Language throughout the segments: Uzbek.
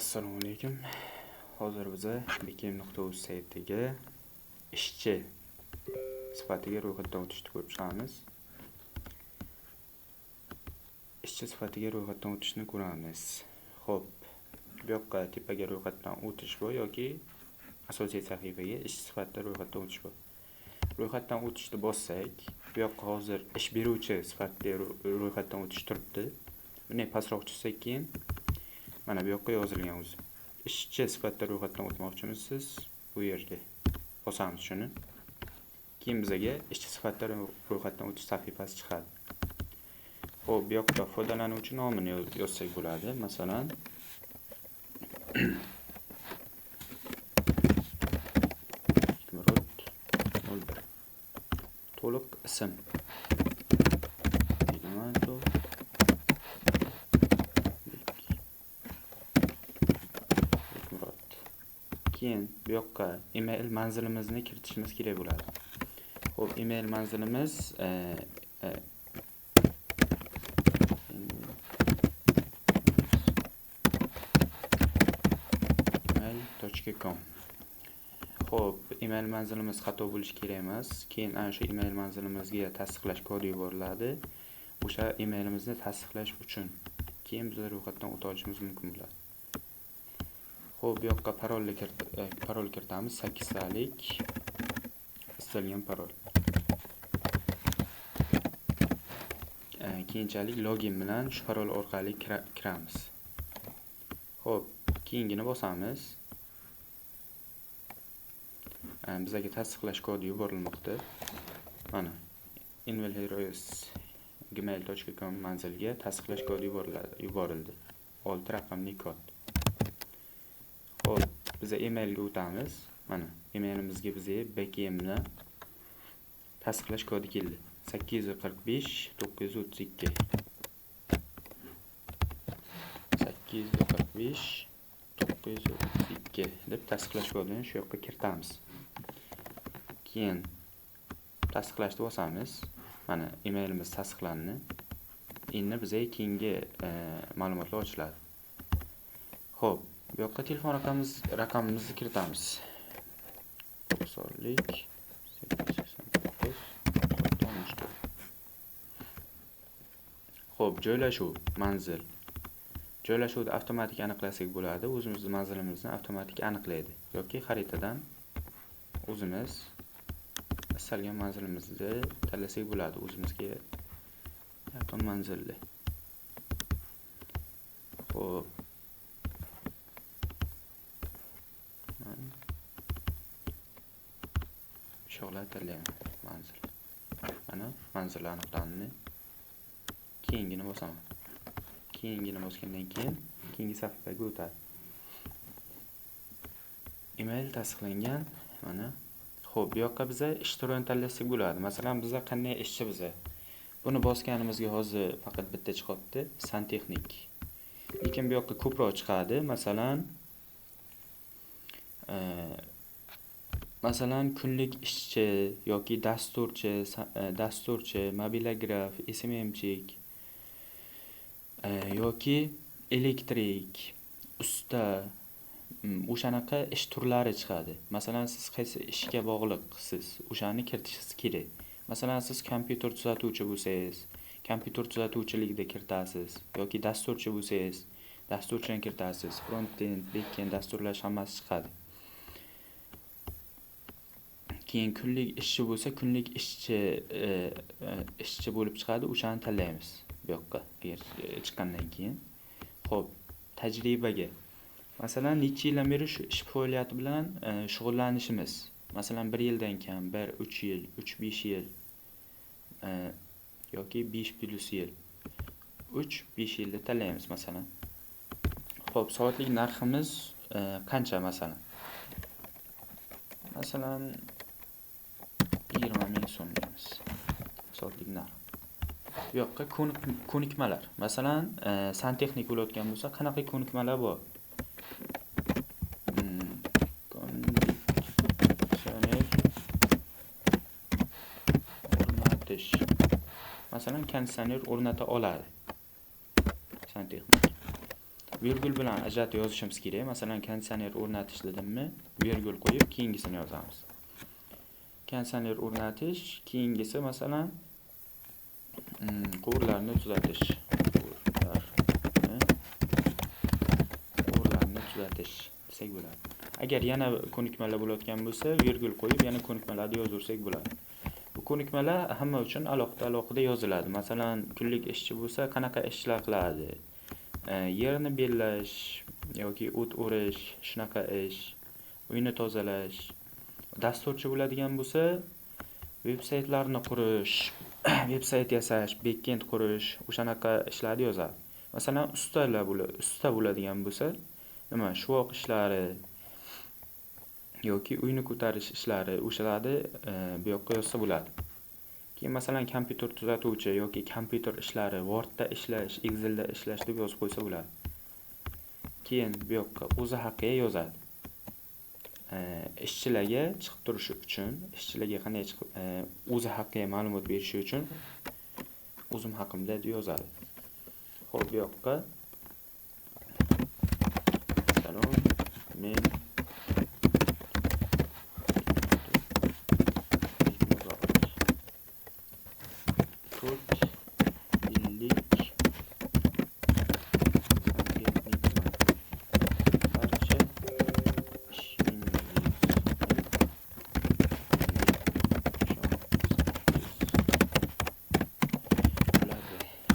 Assalomu alaykum. Hozir biz bekim.uz saytiga ishchi sifatiga ro'yxatdan o'tishni ko'rib chiqamiz. Ishchi sifatiga ro'yxatdan o'tishni ko'ramiz. Xo'p, bu yoqqa tepaga ro'yxatdan o'tish bor yoki asosiy sahifaga ishchi sifatida ro'yxatdan o'tish bor. Ro'yxatdan o'tishni bossak, bu yoqqa hozir ish beruvchi sifatida ro'yxatdan o'tish turibdi. Buni pastroq chizsak keyin mana bu yoqqa yozilgan o'zi. Ishchi sifatida ro'yxatdan o'tmoqchimisiz? Bu yerga bosamiz shuni. Keyin bizga ishchi sifatida ro'yxatdan o'tish sahifasi chiqadi. Xo'p, bu yoqda foydalanuvchi nomini yozsak bo'ladi. Masalan, Hikmurod 01. To'liq ism. Keyin bu yoqqa email manzilimizni kiritishimiz kerak bo'ladi. Xo'p, email manzilimiz email.com. Xo'p, email manzilimiz xato bo'lishi kerak emas. Keyin ana shu email manzilimizga tasdiqlash kodi yuboriladi. O'sha emailimizni tasdiqlash uchun keyin biz ro'yxatdan o'ta olishimiz mumkin bo'ladi. Xo'p, bu yoqqa parol kiritamiz. 8 talik istalgan parol. Keyinchalik login bilan shu parol orqali kiramiz. Xo'p, keyingini bosamiz. Bizga tasdiqlash kodi yuborilmoqda. Mana invalheroes@gmail.com manzilga tasdiqlash kodi yuborildi. 6 raqamli kod. Xo'p, biz emailga o'tamiz. Mana emailimizga bizga BKMni tasdiqlash kodi keldi. 845 932. 845 932 deb tasdiqlash kodini shu yoqqa kiritamiz. Keyin tasdiqlashni bosamiz. Mana emailimiz tasdiqlandi. Endi bizga keyingi ma'lumotlar ochiladi. Xo'p, bu yoqqa telefon raqamimizni kiritamiz. 90lik 889 14. Xo'p, joylashuv, manzil. Joylashuvni avtomatik aniqlasak bo'ladi. O'zimizning manzilimizni avtomatik aniqlaydi yoki xaritadan o'zimiz istalgan manzilimizni tanlasak bo'ladi. O'zimizga yaqin manzilni. Xo'p, sho'g'lar tanlayman manzil. Mana manzil aniqlandi. Keyingini bosaman. Keyingini bosgandan keyin keyingi sahifaga o'tadi. Email tasdiqlangan. Mana. Xo'p, bu yoqqa biza ish turini tanlasak bo'ladi. Masalan, biza qanday ishchi biza? Buni bosganimizga hozir faqat bitta chiqibdi, santexnik. Lekin bu yoqqa ko'proq chiqadi. Masalan, kunlik ishchi yoki dasturchi, mobilograf, SMMchik yoki elektrik, usta, o'shanaqa ish turlari chiqadi. Masalan, siz qaysi ishga bog'liqsiz, o'shani kiritishingiz kerak. Masalan, siz kompyuter tuzatuvchi bo'lsangiz, kompyuter tuzatuvchiligida kiritasiz yoki dasturchi bo'lsangiz, dasturchini kiritasiz. Front-end, back-end dasturlash hammasi chiqadi. Keyin kunlik ishchi bo'lsa, kunlik ishchi bo'lib chiqadi, o'shani tanlaymiz bu yoqqa chiqqandan keyin. Xo'p, tajribaga. Masalan, necha yildan beri shu ish faoliyati bilan shug'ullanishimiz. Masalan, 1 yildan kam, 1-3 yil, 3-5 yil yoki 5+ yil. 3-5 yilda tanlaymiz masalan. Xo'p, soatlik narximiz qancha masalan? Masalan, 20 ming so'm deymiz. Soatlik narx. Bu yoqqa ko'nikmalar. Masalan, santexnik bo'layotgan bo'lsa, qanaqa ko'nikmalar bor? Masalan, konditsioner o'rnata oladi. Santexnik. virgul bilan ajratib yozishimiz kerak. Masalan, konditsioner o'rnatish dedimmi, virgul qo'yib keyingisini yozamiz. Konditsioner o'rnatish, keyingisi masalan quvurlarni tuzatish. Quvurlarni tuzatish desak bo'ladi. Agar yana ko'nikmalar bo'layotgan bo'lsa, virgul qo'yib yana ko'nikmalarni yozursak bo'ladi. Bu ko'nikmalar hamma uchun alohida yoziladi. Masalan, kunlik ishchi bo'lsa, qanaqa ishlar qiladi? Yerni bellash yoki o't o'rish, shunaqa ish, uyni tozalash. Dasturchi bo'ladigan bo'lsa, veb-saytlarni qurish, veb-sayt yasash, backend qurish, o'shanaqa ishlarni yozadi. Masalan, usta bo'ladigan bo'lsa, shuvoq ishlari yoki uyni ko'tarish ishlari, o'shalarni bu yoqqa yozsa bo'ladi. Keyin masalan, kompyuter tuzatuvchi yoki kompyuter ishlari, Wordda ishlash, Excelda ishlash deb yozib qo'ysa bo'ladi. Keyin bu yoqqa o'zi haqiga yozadi. Ishchilarga chiqib turishi uchun, ishchilarga qanday o'zi haqiga ma'lumot berishi uchun o'zim haqimda deb yozadi. Xo'p, bu yoqqa salom, men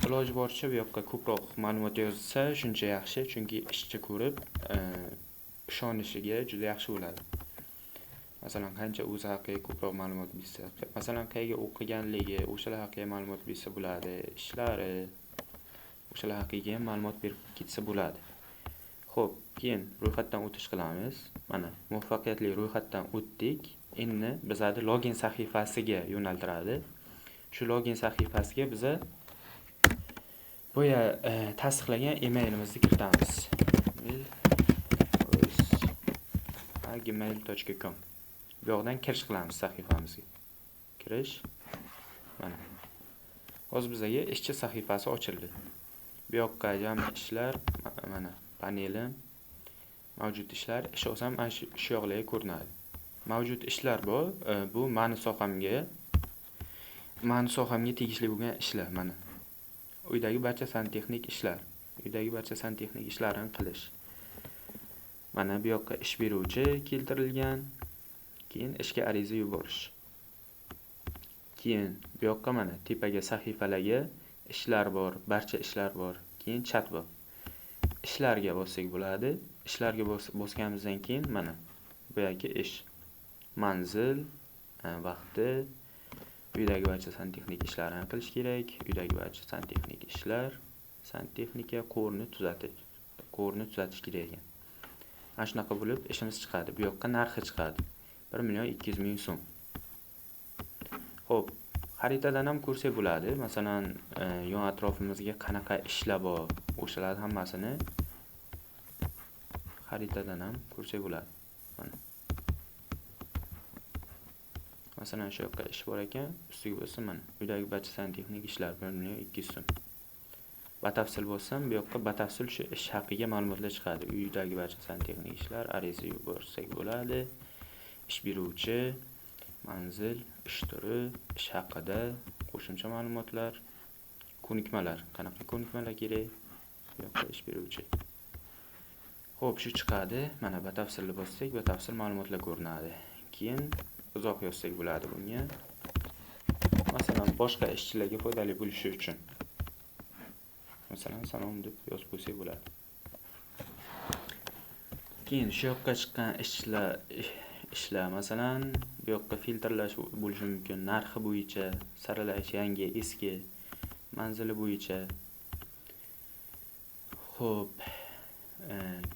iloji boricha bu yoqqa ko'proq ma'lumot yozsa shuncha yaxshi, chunki ishchi ko'rib ishonishiga juda yaxshi bo'ladi. Masalan, qancha o'zi haqiga ko'proq ma'lumot bersa, masalan, qayerga o'qiganligi, o'shalar haqiga ma'lumot bersa bo'ladi, ishlari, o'shalar haqiga ham ma'lumot berib ketsa bo'ladi. Xo'p, keyin ro'yxatdan o'tish qilamiz. Mana, muvaffaqiyatli ro'yxatdan o'tdik. Endi bizani login sahifasiga yo'naltiradi. Shu login sahifasiga biza boya tasdiqlagan emailimizni kiritamiz. gmail.com. Bu yoqdan kirish qilamiz sahifamizga. Kirish. Mana. Hozir bizga ishchi sahifasi ochildi. Bu yoqqa jami ishlar, mana panelim, mavjud ishlar, ish olsam mana shu yoqlarga ko'rinadi. Mavjud ishlar bor, bu meni sohamga tegishli bo'lgan ishlar mana. Uydagi barcha santexnik ishlar, ishlarni qilish. Mana bu yoqqa ish beruvchi keltirilgan, keyin ishga ariza yuborish. Keyin bu yoqqa mana tepaga sahifalarga ishlar bor, barcha ishlar bor, keyin chat bor. Ishlarga bossak bo'ladi. Ishlarga bosganimizdan keyin mana bu yoqqa ish, manzil, vaqti, uydagi barcha santexnik ishlarni qilish kerak. Uydagi barcha santexnik ishlar, santexnika quvurni tuzatish kerak ekan. Mana shunaqa bo'lib ishimiz chiqadi. Bu yoqqa narxi chiqadi. 1.200.000 so'm. Xo'p, xaritadan ham ko'rsak bo'ladi. Masalan, yon atrofimizga qanaqa ishlar bor, o'shalar hammasini xaritadan ham ko'rsak bo'ladi. Mana. Masalan, shu yoqqa ish bor ekan, ustiga bo'lsa mana, uydagi barcha santexnik ishlar 1.200.000 so'm. Batafsil bo'lsam, bu yoqqa batafsil shu ish haqiga ma'lumotlar chiqadi. Uydagi barcha santexnik ishlar, ariza yuborsak bo'ladi. Ish beruvchi, manzil, ish turi, ish haqida qo'shimcha ma'lumotlar, ko'nikmalar, qanaqa ko'nikmalar kerak, bu yoqqa ish beruvchi. Xo'p, shu chiqadi. Mana batafsilni bossak, batafsil ma'lumotlar ko'rinadi. Keyin uzoq yozsak bo'ladi bunga. Masalan, boshqa ishchilarga foydali bo'lishi uchun. Masalan, salom deb yozib qo'ysak bo'ladi. Keyin shu yoqqa chiqqan ishlar, masalan, bu yoqqa filtrlash bo'lishi mumkin. Narxi bo'yicha, saralash, yangi, eski, manzili bo'yicha. Xo'p,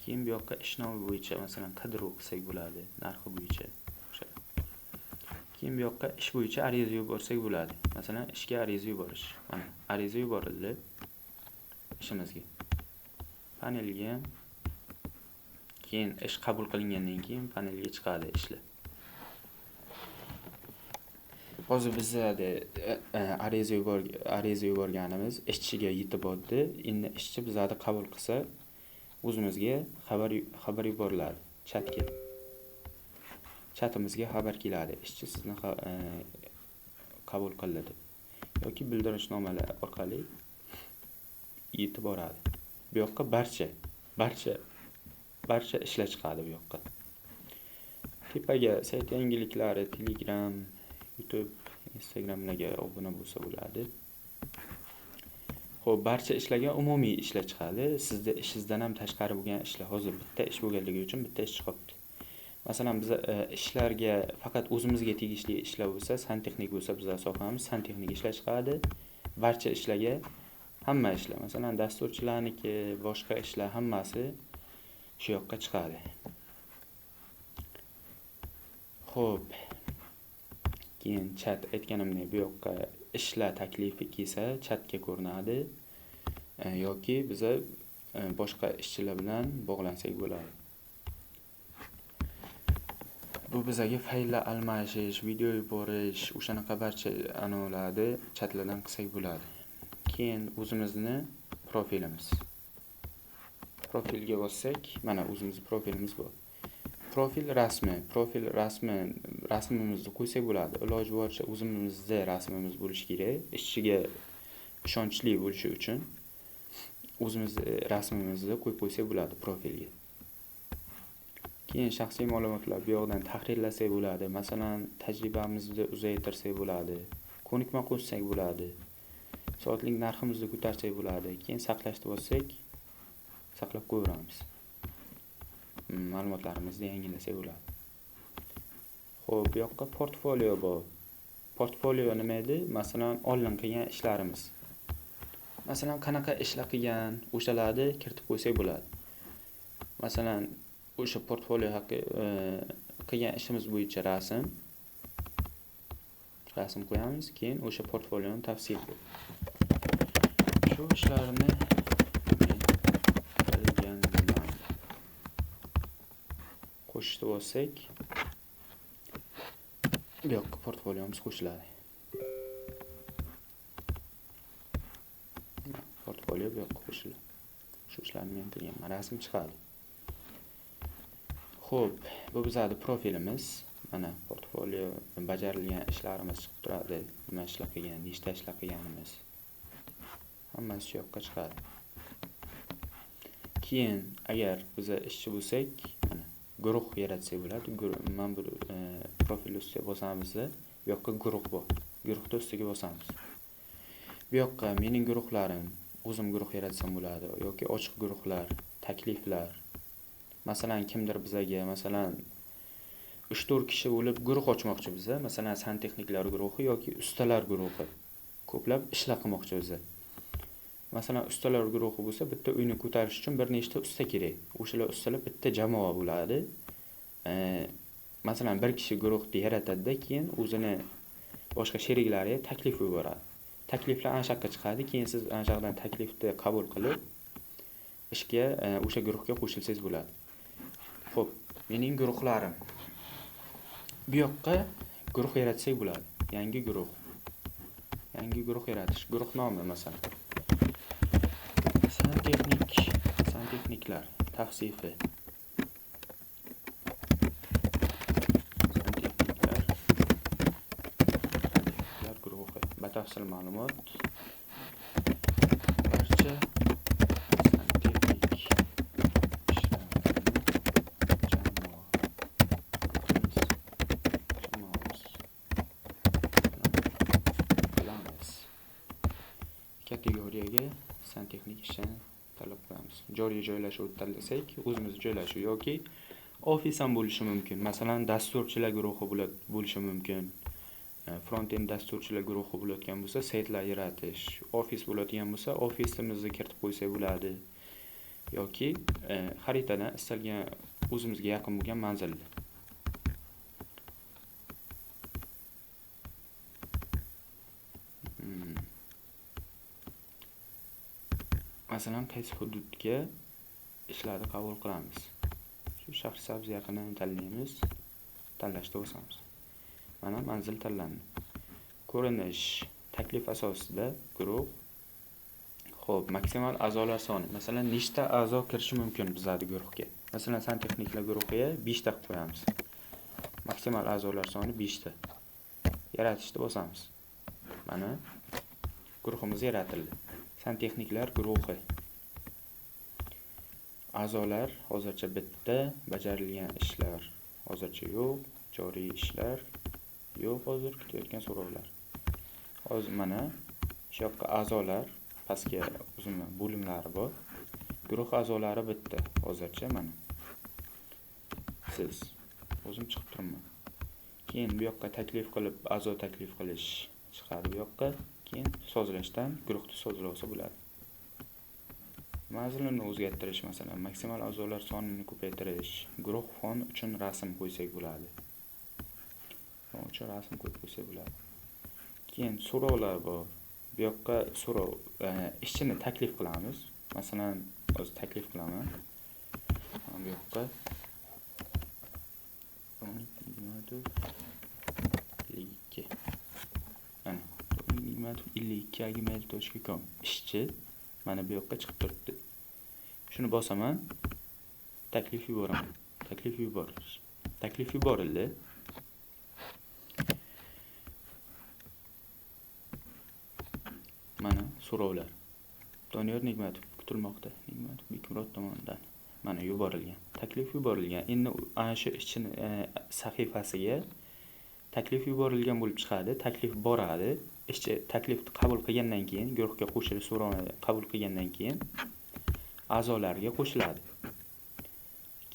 keyin bu yoqqa ish nomi bo'yicha, masalan, qidiruv qilsak bo'ladi, narxi bo'yicha. Keyin bu yoqqa ish bo'yicha ariza yuborsak bo'ladi. Masalan, ishga ariza yuborish. Mana, ariza yuborildi ishimizga. Panelga keyin ish qabul qilingandan keyin panelga chiqadi ishlar. Hozir bizda ariza yuborganimiz ishchiga yetib oldi. Endi ishchi bizlarni qabul qilsa, o'zimizga xabar yuboriladi chatga. Chatimizga xabar keladi. Ishchi sizni qabul qildi deb yoki bildirishnomalar orqali yetib boradi. Bu yoqqa barcha ishlar chiqadi bu yoqqa. Tepaga sayt yangiliklari, Telegram, YouTube, Instagramlarga obuna bo'lsa bo'ladi. Xo'p, barcha ishlarga umumiy ishlar chiqadi. Sizda ishingizdan ham tashqari bo'lgan ishlar. Hozir bitta ish bo'lganligi uchun bitta ish chiqibdi. Masalan, biz ishlarga faqat o'zimizga tegishli ishlar bo'lsa, santexnik bo'lsa, bizlar sohamiz santexnik ishlar chiqadi. Barcha ishlarga hamma ishlar, masalan, dasturchilarniki, boshqa ishlar hammasi shu yoqqa chiqadi. Xo'p. Keyin chat aytganimdek, bu yoqqa ishlar taklifi kelsa chatga ko'rinadi yoki biz boshqa ishchilar bilan bog'lansak bo'ladi. Bu bizga fayllar almashish, video yuborish, o'shanaqa barcha anavlarni chatlardan qilsak bo'ladi. Keyin o'zimizni profilimiz. Profilga bossak, mana o'zimiz profilimiz bor. Profil rasmimizni qo'ysak bo'ladi. Iloji boricha o'zimizda rasmimiz bo'lishi kerak. Ishchiga ishonchli bo'lishi uchun o'zimiz rasmimizni qo'yib qo'ysak bo'ladi profilga. Keyin shaxsiy ma'lumotlar bu yoqdan tahrirlasak bo'ladi. Masalan, tajribamizni uzaytirsak bo'ladi. Ko'nikma qo'shsak bo'ladi. Soatlik narximizni ko'tarsak bo'ladi. Keyin saqlashni bossak, saqlab qo'yamiz. Ma'lumotlarimizni yangilasak bo'ladi. Xo'p, bu yoqqa portfolio bor. Portfolio nima edi? Masalan, oldin qilgan ishlarimiz. Masalan, qanaqa ishlar qilgan, o'shalarni kiritib qo'ysak bo'ladi. Masalan, o'sha portfolio haqida qilgan ishimiz bo'yicha rasm qo'yamiz, keyin o'sha portfolioni tavsiyasi. Shu ishlarni qo'shishni bossak, bu yoqqa portfoliomiz qo'shiladi. Portfolio bu yoqqa qo'shiladi. Shu ishlarni men qilganman, rasm chiqadi. Xo'p, bu bizning profilimiz. Mana portfolio bajarilgan ishlarimiz chiqib turadi. Nima ishlar qilgan, nechta ishlar qilganimiz. Hammasi shu yoqqa chiqadi. Keyin agar biz ishchi bo'lsak, mana guruh yaratsak bo'ladi. Mana bu profil ustiga bosamiz, bu yoqqa guruh bor. Guruhni ustiga bosamiz. Bu yoqqa mening guruhlarim, o'zim guruh yaratsam bo'ladi yoki ochiq guruhlar, takliflar. Masalan, kimdir bizga, masalan, 3-4 kishi bo'lib guruh ochmoqchi biza, masalan, santexniklar guruhi yoki ustalar guruhi. Ko'plab ishlar qilmoqchi biza. Masalan, ustalar guruhi bo'lsa, bitta uyni ko'tarish uchun bir nechta usta kerak. O'shalar ustalar bitta jamoa bo'ladi. Masalan, bir kishi guruhni yaratadi, keyin o'zini boshqa sheriklariga taklif yuboradi. Takliflar ana shaqqa chiqadi, keyin siz ana shaqdan taklifni qabul qilib, ishga o'sha guruhga qo'shilsangiz bo'ladi. Xo'p, mening guruhlarim. Bu yoqqa guruh yaratsak bo'ladi. Yangi guruh yaratish. Guruh nomi masalan. Santexniklar tavsifi. Santexniklar guruhi. Batafsil ma'lumot. Barcha kategoriyaga santexnik ishni talab qilamiz. Joriy joylashuvni tanlasak, o'zimiz joylashuv yoki ofis ham bo'lishi mumkin. Masalan, dasturchilar guruhi bo'lishi mumkin. Front-end dasturchilar guruhi bo'layotgan bo'lsa, saytlar yaratish, ofis bo'ladigan bo'lsa, ofisimizni kiritib qo'ysak bo'ladi. Yoki xaritadan istalgan o'zimizga yaqin bo'lgan manzilni. Masalan, qaysi hududga ishlarni qabul qilamiz. Shu Shahrisabz yaqinini tanlaymiz, tanlashda bosamiz. Mana manzil tanlandi. Ko'rinish, taklif asosida guruh. Xo'p, maksimal a'zolar soni. Masalan, nechta a'zo kirishi mumkin bizning guruhga? Masalan, santexniklar guruhiga 5 ta qilib qo'yamiz. Maksimal a'zolar soni 5 ta. Yaratishni bosamiz. Mana guruhimiz yaratildi. Santexniklar guruhi. A'zolar hozircha bitta, bajarilgan ishlar hozircha yo'q, joriy ishlar yo'q, hozir kutayotgan so'rovlar. Hozir mana shu yoqqa a'zolar, pastga uzun bo'limlari bor. Guruh a'zolari bitta hozircha mana. Siz o'zim chiqib turibman. Keyin bu yoqqa taklif qilib, a'zo taklif qilish chiqadi bu yoqqa. Keyin sozlashdan guruhni sozlasa bo'ladi. Manzilini o'zgartirish, masalan, maksimal a'zolar sonini ko'paytirish, guruh fon uchun rasm qo'ysak bo'ladi. Fon uchun rasm qo'yib qo'ysak bo'ladi. Keyin so'rovlar bor. Bu yoqqa so'rov, ishchini taklif qilamiz. Masalan, o'z taklif qilaman. Bu yoqqa 52. Mana 52@gmail.com ishchi mana bu yoqqa chiqib turibdi. Shuni bosaman, taklif yuboraman. Taklif yuborish. Taklif yuborildi. Mana so'rovlar. Doniyor Nigmatov kutilmoqda. Nigmatov Bekmurod tomonidan mana yuborilgan. Taklif yuborilgan. Endi ana shu ishchini sahifasiga taklif yuborilgan bo'lib chiqadi. Taklif boradi. Ishchi taklifni qabul qilgandan keyin, guruhga qo'shilish so'rovini qabul qilgandan keyin a'zolarga qo'shiladi.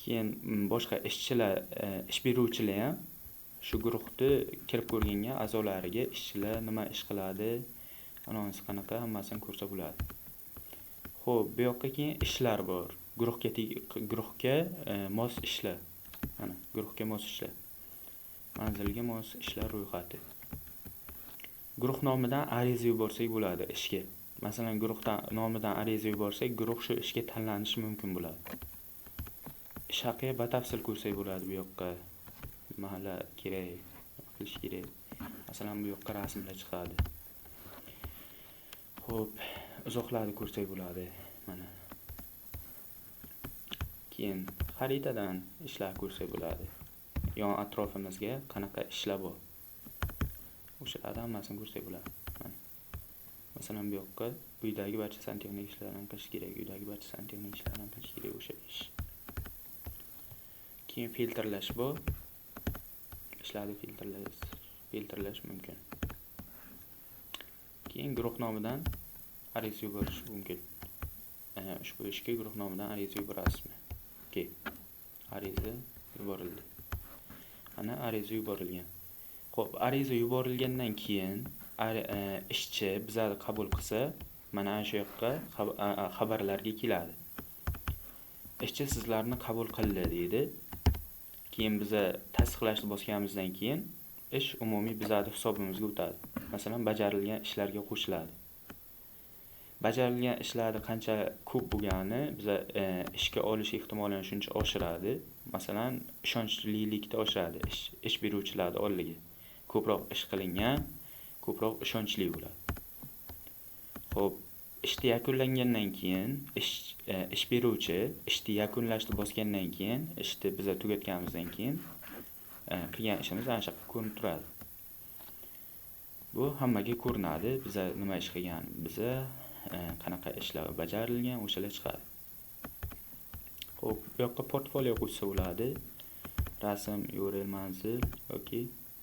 Keyin boshqa ishchilar, ish beruvchilar ham shu guruhni kirib ko'rganga a'zolariga ishchilar nima ish qiladi, anonsi qanaqa, hammasini ko'rsa bo'ladi. Xo'p, bu yoqqa keyin ishlar bor. Guruhga mos ishlar. Mana guruhga mos ishlar. Manzilga mos ishlar ro'yxati. Guruh nomidan ariza yuborsak bo'ladi ishga. Masalan, guruhdan nomidan ariza yuborsak, guruh shu ishga tanlanishi mumkin bo'ladi. Ish haqiga batafsil ko'rsak bo'ladi bu yoqqa. Mahalla kerak, nima qilish kerak. Masalan, bu yoqqa rasmlar chiqadi. Xo'p, uzoqlarni ko'rsak bo'ladi. Mana. Keyin xaritadan ishlar ko'rsak bo'ladi. Yon atrofimizga qanaqa ishlar bor. O'shalardan hammasini ko'rsak bo'ladi. Mana. Masalan, bu yoqqa uydagi barcha santexnik ishlarni qilish kerak, uydagi barcha santexnik ishlarni qilish kerak o'sha ish. Keyin filtrlash bor. Ishlarni filtrlash mumkin. Keyin guruh nomidan ariza yuborish mumkin. Ushbu ishga guruh nomidan ariza yuborasizmi? Okey. Ariza yuborildi. Ana ariza yuborilgan. Xo'p, ariza yuborilgandan keyin ishchi bizlarni qabul qilsa, mana shu yoqqa xabarlarga keladi. Ishchi sizlarni qabul qildi deydi. Keyin biz tasdiqlashni bosganimizdan keyin ish umumiy bizning hisobimizga o'tadi. Masalan, bajarilgan ishlarga qo'shiladi. Bajarilgan ishlarni qancha ko'p bo'lgani biz ishga olish ehtimolini shuncha oshiradi. Masalan, ishonchlilikni oshiradi ish beruvchilarning oldigi. Ko'proq ish qilingan, ko'proq ishonchli bo'ladi. Xo'p, ishni yakunlangandan keyin ish beruvchi ishni yakunlashni bosgandan keyin, ishni biz tugatganimizdan keyin qilgan ishimiz ana shu ko'rinib turadi. Bu hammaga ko'rinadi. Biz nima ish qilganimiz, qanaqa ishlar bajarilgan, o'shalar chiqadi. Xo'p, bu yoqqa portfolio qo'shsa bo'ladi. Rasm, URL, manzil yoki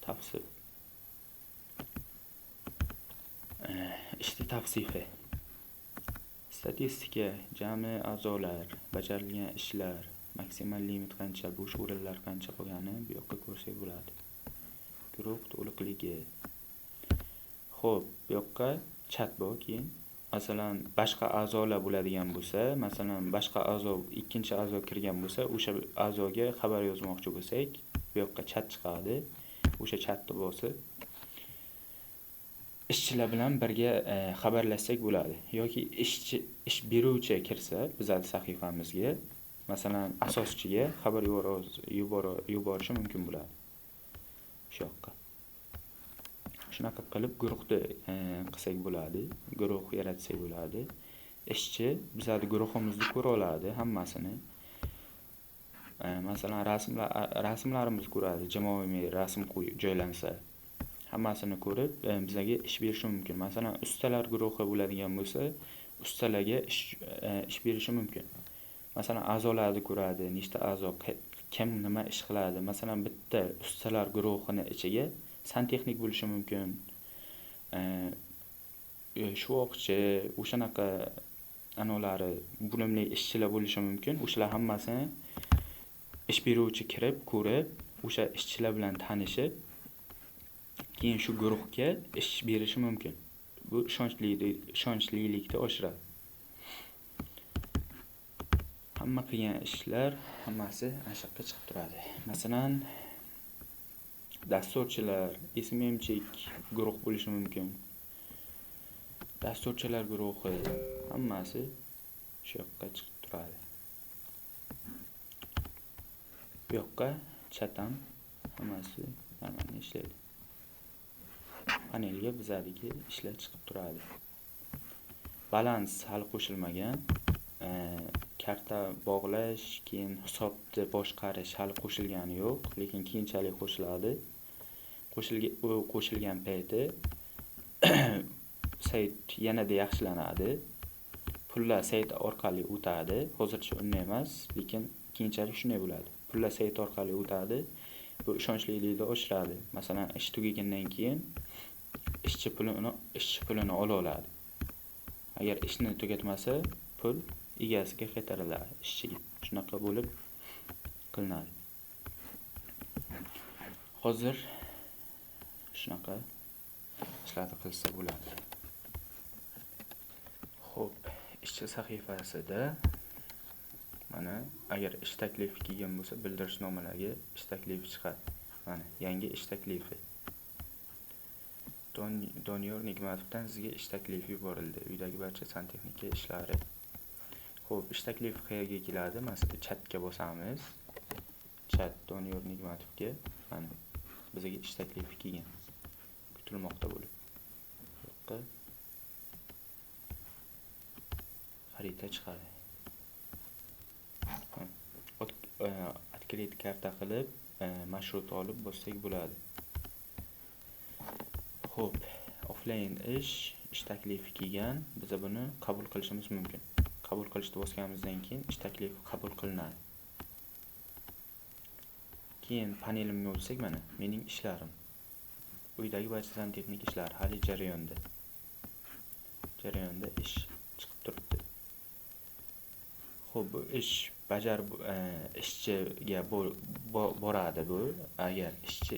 tavsif. Ishni tavsifi. Statistika, jami a'zolar, bajarilgan ishlar, maksimal limit qancha, bo'sh o'rinlar qancha qolgani bu yoqqa ko'rsak bo'ladi. Guruh to'liqligi. Xo'p, bu yoqqa chat bor keyin. Masalan, boshqa a'zolar bo'ladigan bo'lsa, masalan, boshqa a'zo, ikkinchi a'zo kirgan bo'lsa, o'sha a'zoga xabar yozmoqchi bo'lsak, bu yoqqa chat chiqadi. O'sha chatni bosib ishchilar bilan birga xabarlashsak bo'ladi. Yoki ish beruvchi kirsa bizning sahifamizga, masalan, asoschiga xabar yuborishi mumkin bo'ladi. Shu yoqqa. Shunaqa qilib guruhni qilsak bo'ladi, guruh yaratsak bo'ladi. ishchi bizning guruhimizni ko'ra oladi hammasini. Masalan, rasmlarimizni ko'radi, jamoaviy rasm joylansa, hammasini ko'rib, bizga ish berishi mumkin. Masalan, ustalar guruhi bo'ladigan bo'lsa, ustalarga ish berishi mumkin. Masalan, a'zolarni ko'radi, nechta a'zo, kim nima ish qiladi. Masalan, bitta ustalar guruhining ichiga santexnik bo'lishi mumkin. Shuvoqchi, o'shanaqa anolari bo'limli ishchilar bo'lishi mumkin. O'shalar hammasini ish beruvchi kirib, ko'rib, o'sha ishchilar bilan tanishib, keyin shu guruhga ish berishi mumkin. Bu ishonchlilikni oshiradi. Hamma qilgan ishlar hammasi ashaqqa chiqib turadi. Masalan, dasturchilar, SMMchik guruh bo'lishi mumkin. Dasturchilar guruhi hammasi shu yoqqa chiqib turadi. Bu yoqqa chatam hammasi normalni ishlaydi. Panelga bizadagi ishlar chiqib turadi. Balans hali qo'shilmagan. Karta bog'lash, keyin hisobni boshqarish hali qo'shilgani yo'q, lekin keyinchalik qo'shiladi. Qo'shilgan payti sayt yanada yaxshilanadi. Pullar sayt orqali o'tadi. Hozircha unday emas, lekin keyinchalik shunday bo'ladi. Pullar sayt orqali o'tadi. Bu ishonchlilikni oshiradi. Masalan, ish tugagandan keyin ishchi pulini ola oladi. Agar ishni tugatmasa, pul egasiga qaytariladi, ishchiga. Shunaqa bo'lib qilinadi. Hozir shunaqa ishlarni qilsa bo'ladi. Xo'p, ishchi sahifasida mana agar ish taklifi kelgan bo'lsa, bildirishnomalarga ish taklifi chiqadi. Mana yangi ish taklifi. Doniyor Nigmatovdan sizga ish taklifi yuborildi. Uydagi barcha santexnika ishlari. Xo'p, ish taklifi qayerga keladi? Masalan, chatga bosamiz. Chat Doniyor Nigmatovga mana bizga ish taklifi kelgan. Kutilmoqda bo'lib. Yo'qqa xarita chiqadi. Открыть karta qilib, marshrut olib bossak bo'ladi. Xo'p, offline ish taklifi kelgan. Biz buni qabul qilishimiz mumkin. Qabul qilishni bosganimizdan keyin ish taklifi qabul qilinadi. Keyin panelimga o'tsak, mana mening ishlarim. Uydagi barcha santexnik ishlar hali jarayonda. Jarayonda ish chiqib turibdi. Xo'p, bu ish ishchiga boradi bu. Agar ishchi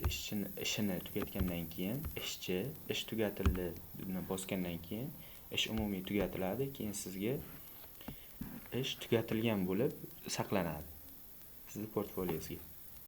ishini tugatgandan keyin, ishchi ish tugatildi deb bosgandan keyin ish umumiy tugatiladi. Keyin sizga ish tugatilgan bo'lib saqlanadi. Sizning portfolyozga.